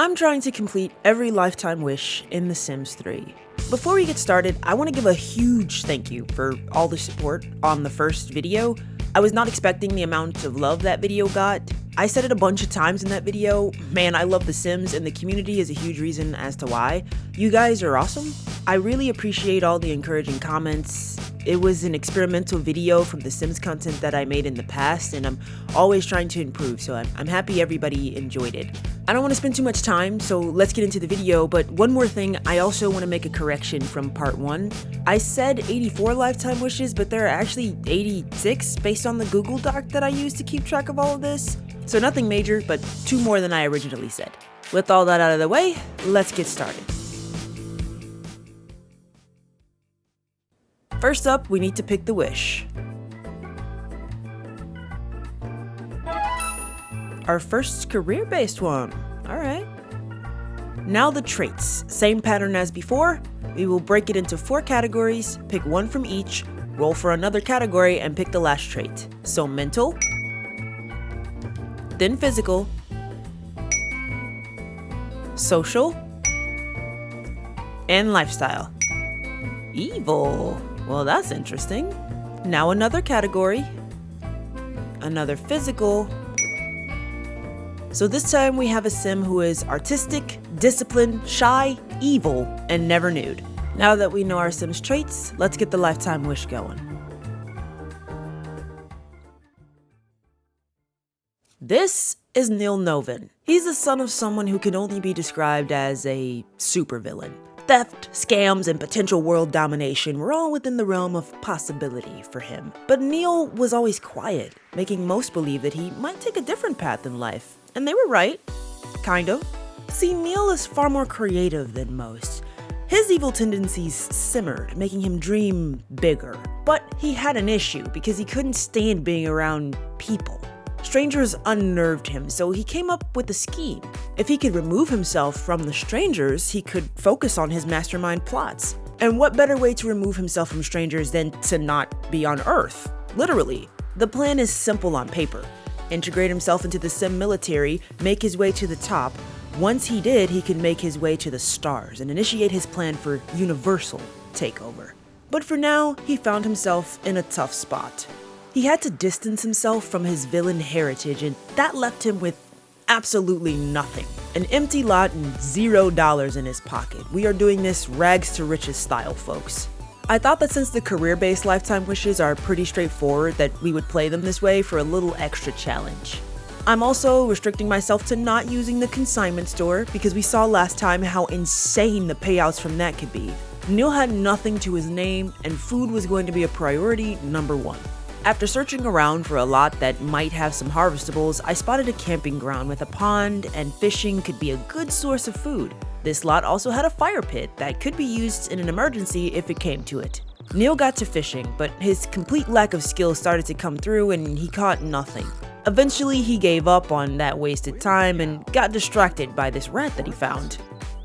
I'm trying to complete every lifetime wish in The Sims 3. Before we get started, I want to give a huge thank you for all the support on the first video. I was not expecting the amount of love that video got. I said it a bunch of times in that video, man, I love The Sims and the community is a huge reason as to why. You guys are awesome. I really appreciate all the encouraging comments. It was an experimental video from The Sims content that I made in the past, and I'm always trying to improve, so I'm happy everybody enjoyed it. I don't want to spend too much time, so let's get into the video, but one more thing, I also want to make a correction from part 1. I said 84 lifetime wishes, but there are actually 86 based on the Google Doc that I used to keep track of all of this. So nothing major, but 2 more than I originally said. With all that out of the way, let's get started. First up, we need to pick the wish. Our first career-based one. Alright. Now the traits. Same pattern as before. We will break it into 4 categories, pick one from each, roll for another category, and pick the last trait. So mental, then physical, social, and lifestyle. Evil. Well, that's interesting. Now another category, another physical. So this time we have a sim who is artistic, disciplined, shy, evil, and never nude. Now that we know our sim's traits, let's get the lifetime wish going. This is Neil Novin. He's the son of someone who can only be described as a supervillain. Theft, scams, and potential world domination were all within the realm of possibility for him. But Neil was always quiet, making most believe that he might take a different path in life. And they were right. Kind of. See, Neil is far more creative than most. His evil tendencies simmered, making him dream bigger. But he had an issue because he couldn't stand being around people. Strangers unnerved him, so he came up with a scheme. If he could remove himself from the strangers, he could focus on his mastermind plots. And what better way to remove himself from strangers than to not be on Earth? Literally. The plan is simple on paper. Integrate himself into the Sim military, make his way to the top. Once he did, he could make his way to the stars and initiate his plan for universal takeover. But for now, he found himself in a tough spot. He had to distance himself from his villain heritage, and that left him with absolutely nothing. An empty lot and $0 in his pocket. We are doing this rags to riches style, folks. I thought that since the career-based lifetime wishes are pretty straightforward, that we would play them this way for a little extra challenge. I'm also restricting myself to not using the consignment store because we saw last time how insane the payouts from that could be. Neil had nothing to his name, and food was going to be a priority number 1. After searching around for a lot that might have some harvestables, I spotted a camping ground with a pond, and fishing could be a good source of food. This lot also had a fire pit that could be used in an emergency if it came to it. Neil got to fishing, but his complete lack of skill started to come through and he caught nothing. Eventually, he gave up on that wasted time and got distracted by this rat that he found.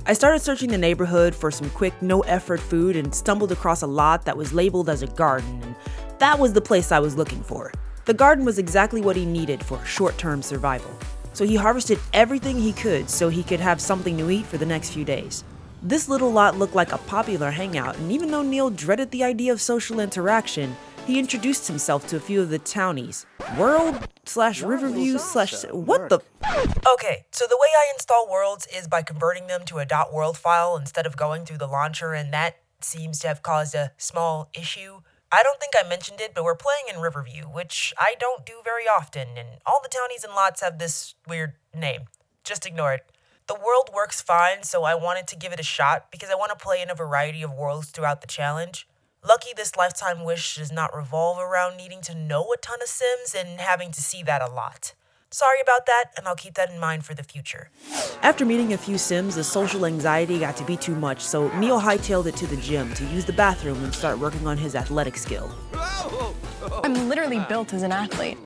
I started searching the neighborhood for some quick, no-effort food and stumbled across a lot that was labeled as a garden, and that was the place I was looking for. The garden was exactly what he needed for short-term survival. So he harvested everything he could so he could have something to eat for the next few days. This little lot looked like a popular hangout, and even though Neil dreaded the idea of social interaction, he introduced himself to a few of the townies. What the? Okay, so the way I install worlds is by converting them to a .world file instead of going through the launcher, and that seems to have caused a small issue. I don't think I mentioned it, but we're playing in Riverview, which I don't do very often, and all the townies and lots have this weird name. Just ignore it. The world works fine, so I wanted to give it a shot because I want to play in a variety of worlds throughout the challenge. Lucky this lifetime wish does not revolve around needing to know a ton of Sims and having to see that a lot. Sorry about that, and I'll keep that in mind for the future. After meeting a few Sims, the social anxiety got to be too much, so Neil hightailed it to the gym to use the bathroom and start working on his athletic skill. I'm literally built as an athlete.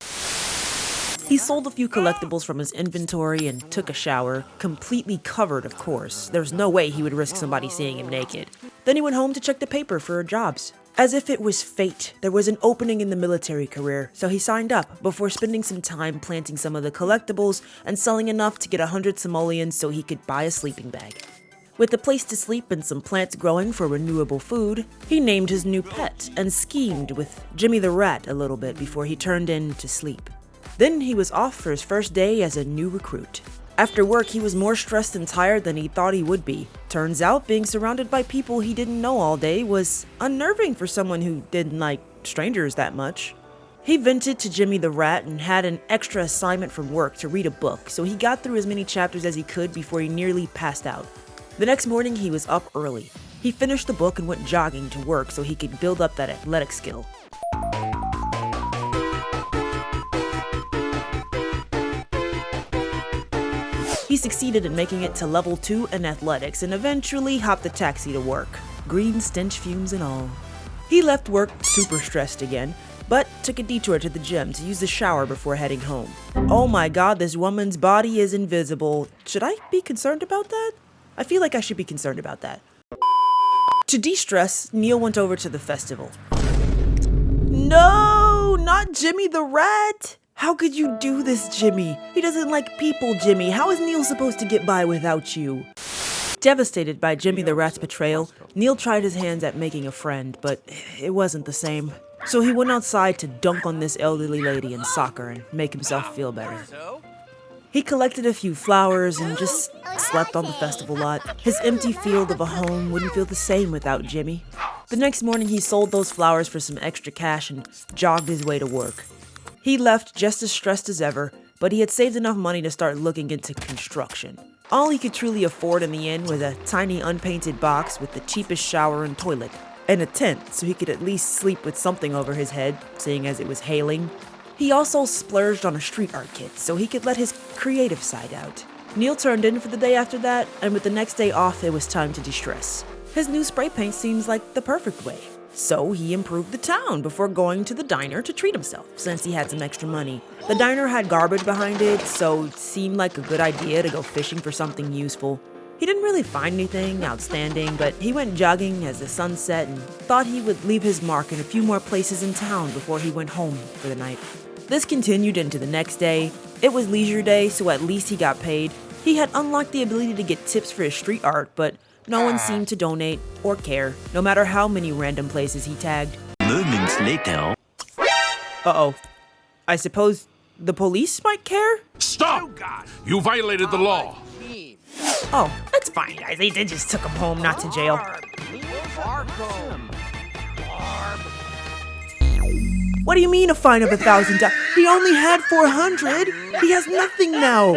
He sold a few collectibles from his inventory and took a shower, completely covered, of course. There's no way he would risk somebody seeing him naked. Then he went home to check the paper for jobs. As if it was fate, there was an opening in the military career, so he signed up before spending some time planting some of the collectibles and selling enough to get 100 simoleons so he could buy a sleeping bag. With a place to sleep and some plants growing for renewable food, he named his new pet and schemed with Jimmy the Rat a little bit before he turned in to sleep. Then he was off for his first day as a new recruit. After work, he was more stressed and tired than he thought he would be. Turns out being surrounded by people he didn't know all day was unnerving for someone who didn't like strangers that much. He vented to Jimmy the Rat and had an extra assignment from work to read a book, so he got through as many chapters as he could before he nearly passed out. The next morning, he was up early. He finished the book and went jogging to work so he could build up that athletic skill. He succeeded in making it to level 2 in athletics and eventually hopped a taxi to work, green stench fumes and all. He left work super stressed again, but took a detour to the gym to use the shower before heading home. Oh my god, this woman's body is invisible. Should I be concerned about that? I feel like I should be concerned about that. To de-stress, Neil went over to the festival. No, not Jimmy the Rat! How could you do this, Jimmy? He doesn't like people, Jimmy. How is Neil supposed to get by without you? Devastated by Jimmy the Rat's betrayal, Neil tried his hands at making a friend, but it wasn't the same. So he went outside to dunk on this elderly lady in soccer and make himself feel better. He collected a few flowers and just slept on the festival lot. His empty field of a home wouldn't feel the same without Jimmy. The next morning he sold those flowers for some extra cash and jogged his way to work. He left just as stressed as ever, but he had saved enough money to start looking into construction. All he could truly afford in the end was a tiny unpainted box with the cheapest shower and toilet, and a tent so he could at least sleep with something over his head, seeing as it was hailing. He also splurged on a street art kit so he could let his creative side out. Neil turned in for the day after that, and with the next day off, it was time to de-stress. His new spray paint seems like the perfect way. So he improved the town before going to the diner to treat himself, since he had some extra money. The diner had garbage behind it, so it seemed like a good idea to go fishing for something useful. He didn't really find anything outstanding, but he went jogging as the sun set and thought he would leave his mark in a few more places in town before he went home for the night. This continued into the next day. It was leisure day, so at least he got paid. He had unlocked the ability to get tips for his street art, but no one seemed to donate or care, no matter how many random places he tagged. Moments later. Uh-oh. I suppose the police might care? Stop! You violated the law. Oh, that's fine, guys. They just took him home, not to jail. What do you mean a fine of $1,000? He only had 400. He has nothing now.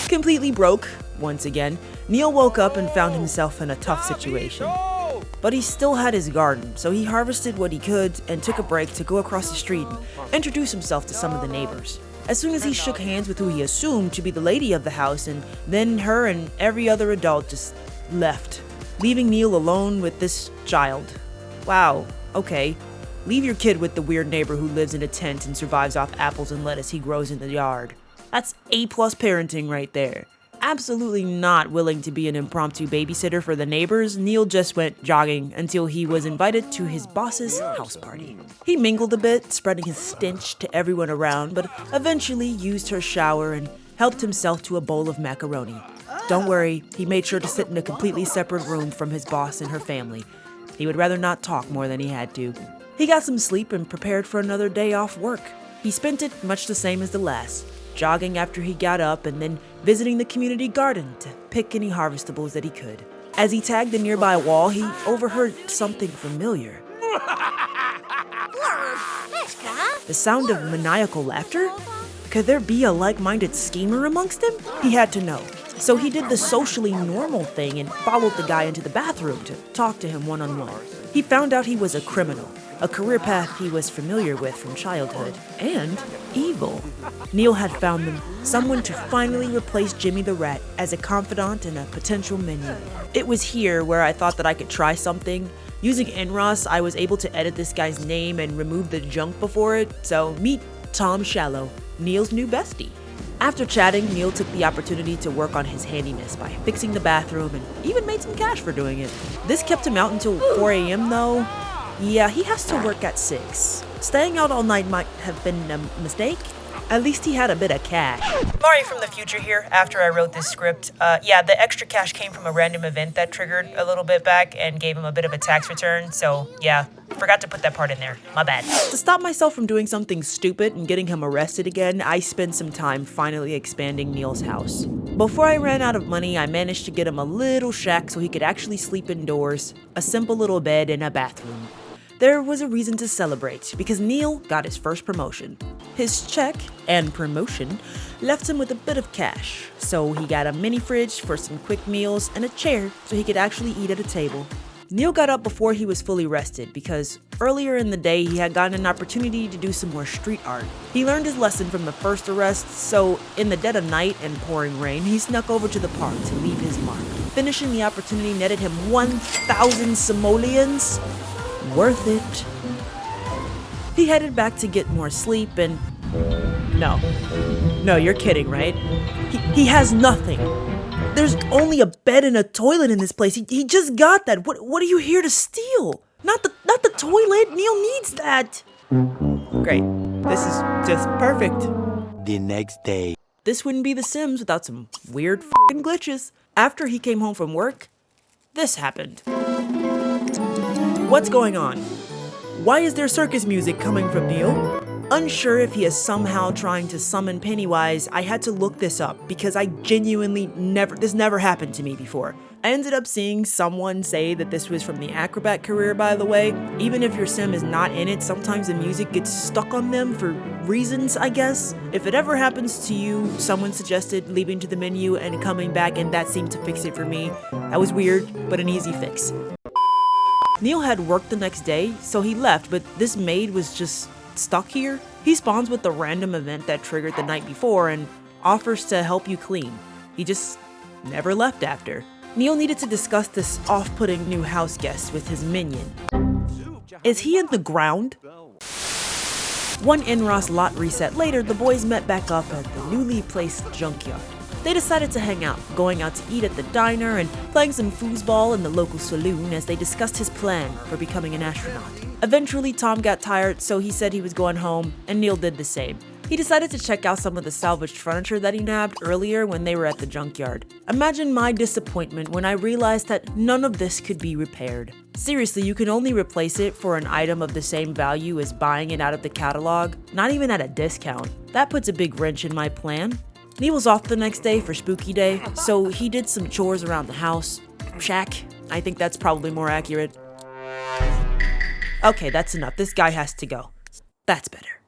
Completely broke, once again, Neil woke up and found himself in a tough situation. But he still had his garden, so he harvested what he could and took a break to go across the street and introduce himself to some of the neighbors. As soon as he shook hands with who he assumed to be the lady of the house, and then her and every other adult just left, leaving Neil alone with this child. Wow, okay. Leave your kid with the weird neighbor who lives in a tent and survives off apples and lettuce he grows in the yard. That's A+ parenting right there. Absolutely not willing to be an impromptu babysitter for the neighbors, Neil just went jogging until he was invited to his boss's house party. He mingled a bit, spreading his stench to everyone around, but eventually used her shower and helped himself to a bowl of macaroni. Don't worry, he made sure to sit in a completely separate room from his boss and her family. He would rather not talk more than he had to. He got some sleep and prepared for another day off work. He spent it much the same as the last, jogging after he got up and then visiting the community garden to pick any harvestables that he could. As he tagged the nearby wall, he overheard something familiar. The sound of maniacal laughter? Could there be a like-minded schemer amongst them? He had to know. So he did the socially normal thing and followed the guy into the bathroom to talk to him one-on-one. He found out he was a criminal, a career path he was familiar with from childhood, and evil. Neil had found them, someone to finally replace Jimmy the Rat as a confidant and a potential minion. It was here where I thought that I could try something. Using NROS, I was able to edit this guy's name and remove the junk before it, so meet Tom Shallow, Neil's new bestie. After chatting, Neil took the opportunity to work on his handiness by fixing the bathroom and even made some cash for doing it. This kept him out until 4 a.m. though. Yeah, he has to work at 6. Staying out all night might have been a mistake. At least he had a bit of cash. Mari from the future here, after I wrote this script. Yeah, the extra cash came from a random event that triggered a little bit back and gave him a bit of a tax return, so yeah, forgot to put that part in there. My bad. To stop myself from doing something stupid and getting him arrested again, I spent some time finally expanding Neil's house. Before I ran out of money, I managed to get him a little shack so he could actually sleep indoors, a simple little bed and a bathroom. There was a reason to celebrate, because Neil got his first promotion. His check and promotion left him with a bit of cash, so he got a mini fridge for some quick meals and a chair so he could actually eat at a table. Neil got up before he was fully rested because earlier in the day he had gotten an opportunity to do some more street art. He learned his lesson from the first arrest, so in the dead of night and pouring rain, he snuck over to the park to leave his mark. Finishing the opportunity netted him 1,000 simoleons. Worth it. He headed back to get more sleep and... No, you're kidding, right? He has nothing. There's only a bed and a toilet in this place. He just got that. What are you here to steal? Not the toilet. Neil needs that. Great. This is just perfect. The next day. This wouldn't be The Sims without some weird f***ing glitches. After he came home from work, this happened. What's going on? Why is there circus music coming from Neil? Unsure if he is somehow trying to summon Pennywise, I had to look this up because I genuinely this never happened to me before. I ended up seeing someone say that this was from the Acrobat career, by the way. Even if your sim is not in it, sometimes the music gets stuck on them for reasons, I guess. If it ever happens to you, someone suggested leaving to the menu and coming back, and that seemed to fix it for me. That was weird, but an easy fix. Neil had work the next day, so he left, but this maid was just stuck here. He spawns with the random event that triggered the night before and offers to help you clean. He just never left after. Neil needed to discuss this off-putting new house guest with his minion. Is he in the ground? One NROS lot reset later, the boys met back up at the newly placed junkyard. They decided to hang out, going out to eat at the diner and playing some foosball in the local saloon as they discussed his plan for becoming an astronaut. Eventually, Tom got tired, so he said he was going home, and Neil did the same. He decided to check out some of the salvaged furniture that he nabbed earlier when they were at the junkyard. Imagine my disappointment when I realized that none of this could be repaired. Seriously, you can only replace it for an item of the same value as buying it out of the catalog, not even at a discount. That puts a big wrench in my plan. Neil was off the next day for Spooky Day, so he did some chores around the house. Shack, I think that's probably more accurate. Okay, that's enough. This guy has to go. That's better.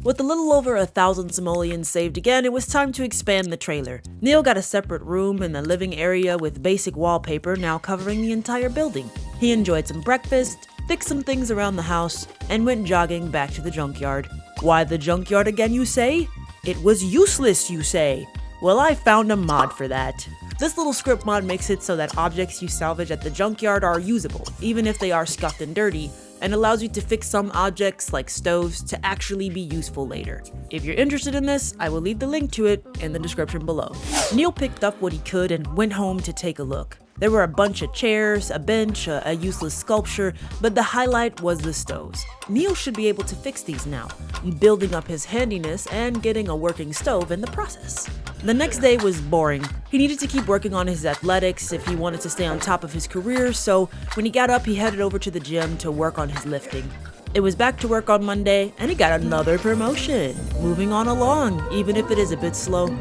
With a little over 1,000 simoleons saved again, it was time to expand the trailer. Neil got a separate room in the living area with basic wallpaper now covering the entire building. He enjoyed some breakfast, fixed some things around the house, and went jogging back to the junkyard. Why the junkyard again, you say? It was useless, you say. Well, I found a mod for that. This little script mod makes it so that objects you salvage at the junkyard are usable, even if they are scuffed and dirty, and allows you to fix some objects like stoves to actually be useful later. If you're interested in this, I will leave the link to it in the description below. Neil picked up what he could and went home to take a look. There were a bunch of chairs, a bench, a useless sculpture, but the highlight was the stoves. Neil should be able to fix these now, building up his handiness and getting a working stove in the process. The next day was boring. He needed to keep working on his athletics if he wanted to stay on top of his career, so when he got up, he headed over to the gym to work on his lifting. It was back to work on Monday, and he got another promotion, moving on along, even if it is a bit slow.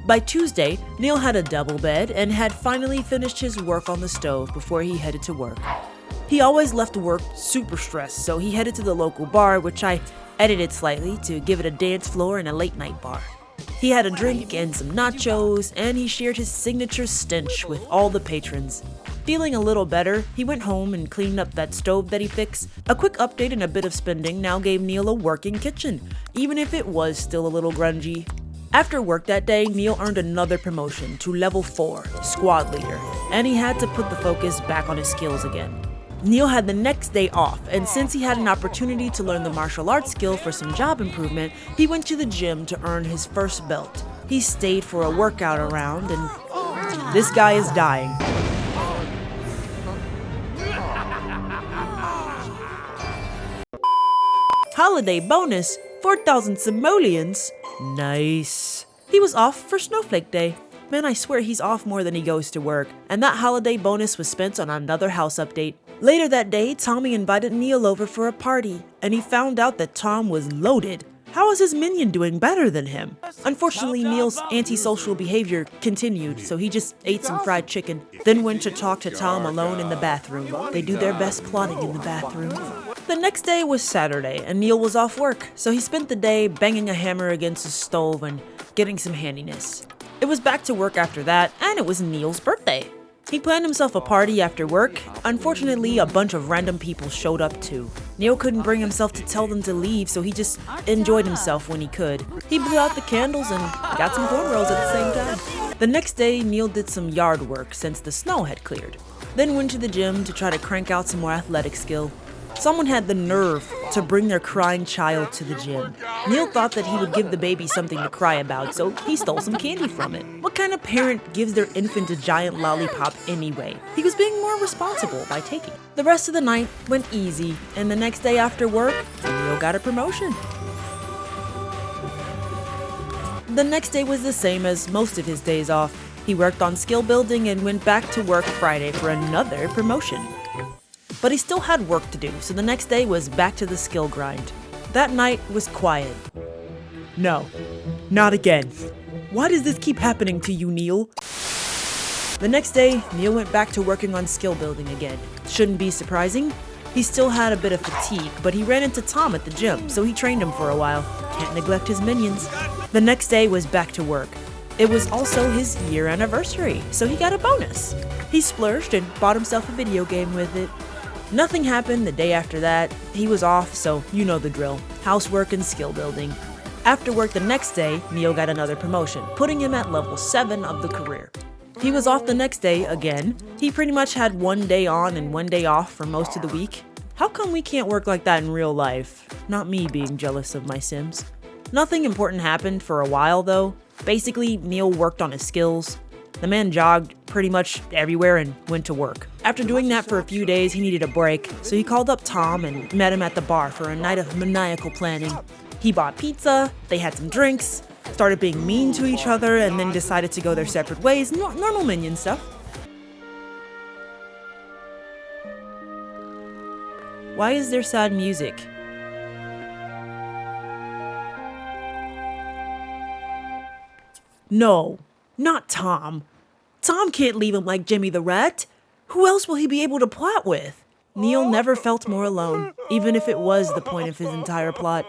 By Tuesday, Neil had a double bed and had finally finished his work on the stove before he headed to work. He always left work super stressed, so he headed to the local bar, which I edited slightly to give it a dance floor and a late night bar. He had a drink and some nachos, and he shared his signature stench with all the patrons. Feeling a little better, he went home and cleaned up that stove that he fixed. A quick update and a bit of spending now gave Neil a working kitchen, even if it was still a little grungy. After work that day, Neil earned another promotion to level 4, squad leader, and he had to put the focus back on his skills again. Neil had the next day off, and since he had an opportunity to learn the martial arts skill for some job improvement, he went to the gym to earn his first belt. He stayed for a workout around, and this guy is dying. Holiday bonus, 4,000 simoleons. Nice. He was off for Snowflake Day. Man, I swear he's off more than he goes to work. And that holiday bonus was spent on another house update. Later that day, Tommy invited Neil over for a party, and he found out that Tom was loaded. How is his minion doing better than him? Unfortunately, Neil's antisocial behavior continued, so he just ate some fried chicken, then went to talk to Tom alone in the bathroom. They do their best plotting in the bathroom. The next day was Saturday, and Neil was off work, so he spent the day banging a hammer against the stove and getting some handiness. It was back to work after that, and it was Neil's birthday. He planned himself a party after work. Unfortunately, a bunch of random people showed up too. Neil couldn't bring himself to tell them to leave, so he just enjoyed himself when he could. He blew out the candles and got some cornrows at the same time. The next day, Neil did some yard work since the snow had cleared. Then went to the gym to try to crank out some more athletic skill. Someone had the nerve to bring their crying child to the gym. Neil thought that he would give the baby something to cry about, so he stole some candy from it. What kind of parent gives their infant a giant lollipop anyway? He was being more responsible by taking. The rest of the night went easy, and the next day after work, Neil got a promotion. The next day was the same as most of his days off. He worked on skill building and went back to work Friday for another promotion. But he still had work to do, so the next day was back to the skill grind. That night was quiet. No, not again. Why does this keep happening to you, Neil? The next day, Neil went back to working on skill building again. Shouldn't be surprising. He still had a bit of fatigue, but he ran into Tom at the gym, so he trained him for a while. Can't neglect his minions. The next day was back to work. It was also his year anniversary, so he got a bonus. He splurged and bought himself a video game with it. Nothing happened the day after that. He was off, so you know the drill. Housework and skill building. After work the next day, Neil got another promotion, putting him at level 7 of the career. He was off the next day again. He pretty much had one day on and one day off for most of the week. How come we can't work like that in real life? Not me being jealous of my Sims. Nothing important happened for a while though. Basically, Neil worked on his skills. The man jogged pretty much everywhere and went to work. After doing that for a few days, he needed a break, so he called up Tom and met him at the bar for a night of maniacal planning. He bought pizza, they had some drinks, started being mean to each other, and then decided to go their separate ways. Normal minion stuff. Why is there sad music? No, not Tom. Tom can't leave him like Jimmy the Rat. Who else will he be able to plot with? Neil never felt more alone, even if it was the point of his entire plot.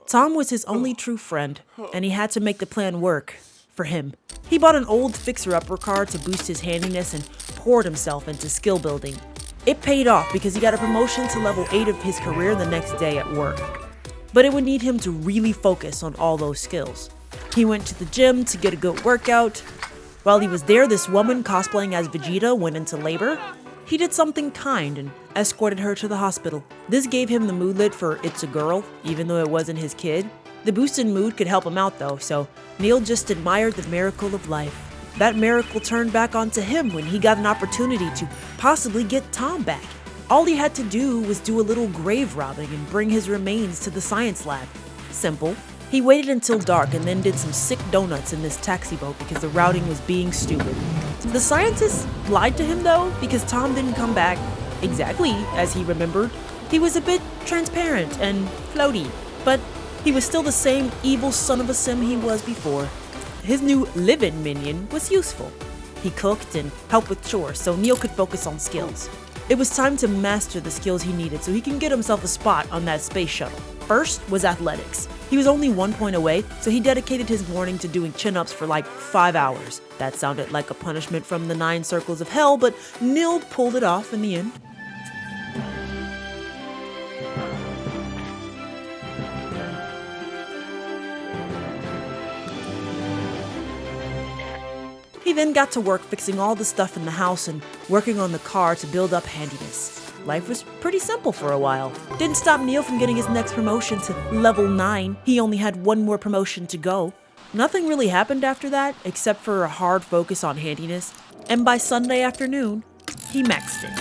Tom was his only true friend, and he had to make the plan work for him. He bought an old fixer-upper car to boost his handiness and poured himself into skill building. It paid off because he got a promotion to level 8 of his career the next day at work. But it would need him to really focus on all those skills. He went to the gym to get a good workout. While he was there, this woman cosplaying as Vegeta went into labor. He did something kind and escorted her to the hospital. This gave him the moodlet for "it's a girl," even though it wasn't his kid. The boosted mood could help him out though, so Neil just admired the miracle of life. That miracle turned back onto him when he got an opportunity to possibly get Tom back. All he had to do was do a little grave robbing and bring his remains to the science lab. Simple. He waited until dark and then did some sick donuts in this taxi boat because the routing was being stupid. The scientists lied to him though, because Tom didn't come back exactly as he remembered. He was a bit transparent and floaty, but he was still the same evil son of a sim he was before. His new live-in minion was useful. He cooked and helped with chores so Neil could focus on skills. It was time to master the skills he needed so he can get himself a spot on that space shuttle. First was athletics. He was only 1 point away, so he dedicated his morning to doing chin-ups for like 5 hours. That sounded like a punishment from the 9 circles of hell, but Neil pulled it off in the end. He then got to work fixing all the stuff in the house and working on the car to build up handiness. Life was pretty simple for a while. Didn't stop Neil from getting his next promotion to level 9. He only had 1 more promotion to go. Nothing really happened after that, except for a hard focus on handiness, and by Sunday afternoon, he maxed it.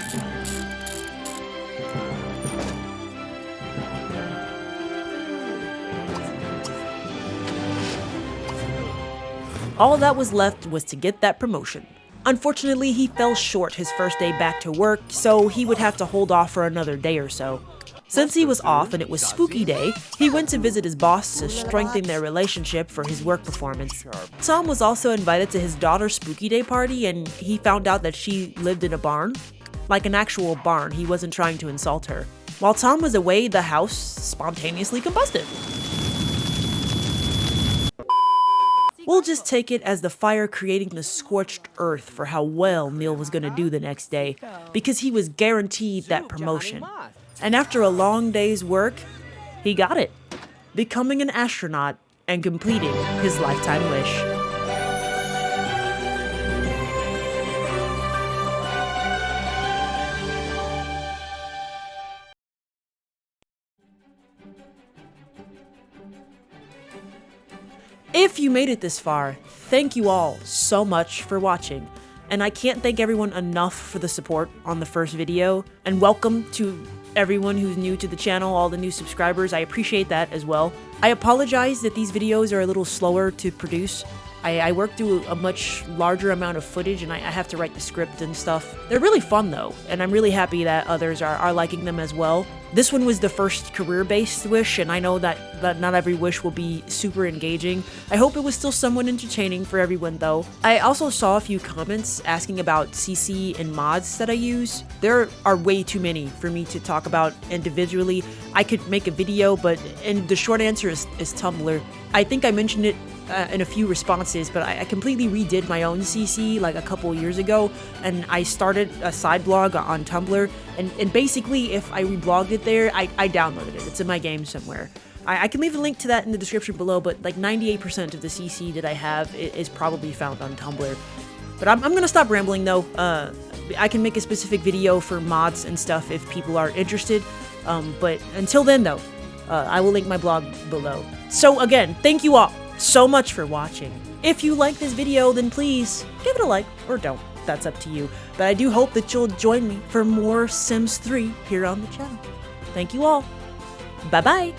All that was left was to get that promotion. Unfortunately, he fell short his first day back to work, so he would have to hold off for another day or so. Since he was off and it was spooky day, he went to visit his boss to strengthen their relationship for his work performance. Tom was also invited to his daughter's spooky day party, and he found out that she lived in a barn. Like an actual barn, he wasn't trying to insult her. While Tom was away, the house spontaneously combusted. We'll just take it as the fire creating the scorched earth for how well Neil was gonna do the next day, because he was guaranteed that promotion. And after a long day's work, he got it, becoming an astronaut and completing his lifetime wish. If you made it this far, thank you all so much for watching. And I can't thank everyone enough for the support on the first video, and welcome to everyone who's new to the channel, all the new subscribers. I appreciate that as well. I apologize that these videos are a little slower to produce. I work through a much larger amount of footage, and I have to write the script and stuff. They're really fun though, and I'm really happy that others are liking them as well. This one was the first career-based wish, and I know that not every wish will be super engaging. I hope it was still somewhat entertaining for everyone though. I also saw a few comments asking about CC and mods that I use. There are way too many for me to talk about individually. I could make a video, and the short answer is Tumblr. I think I mentioned it in a few responses, but I completely redid my own CC like a couple years ago, and I started a side blog on Tumblr, and basically if I reblogged it there, I downloaded it. It's in my game somewhere. I can leave a link to that in the description below, but like 98% of the CC that I have is probably found on Tumblr. But I'm gonna stop rambling though. I can make a specific video for mods and stuff if people are interested, but until then though, I will link my blog below. So again, thank you all so much for watching. If you like this video, then please give it a like, or don't. That's up to you. But I do hope that you'll join me for more Sims 3 here on the channel. Thank you all. Bye-bye.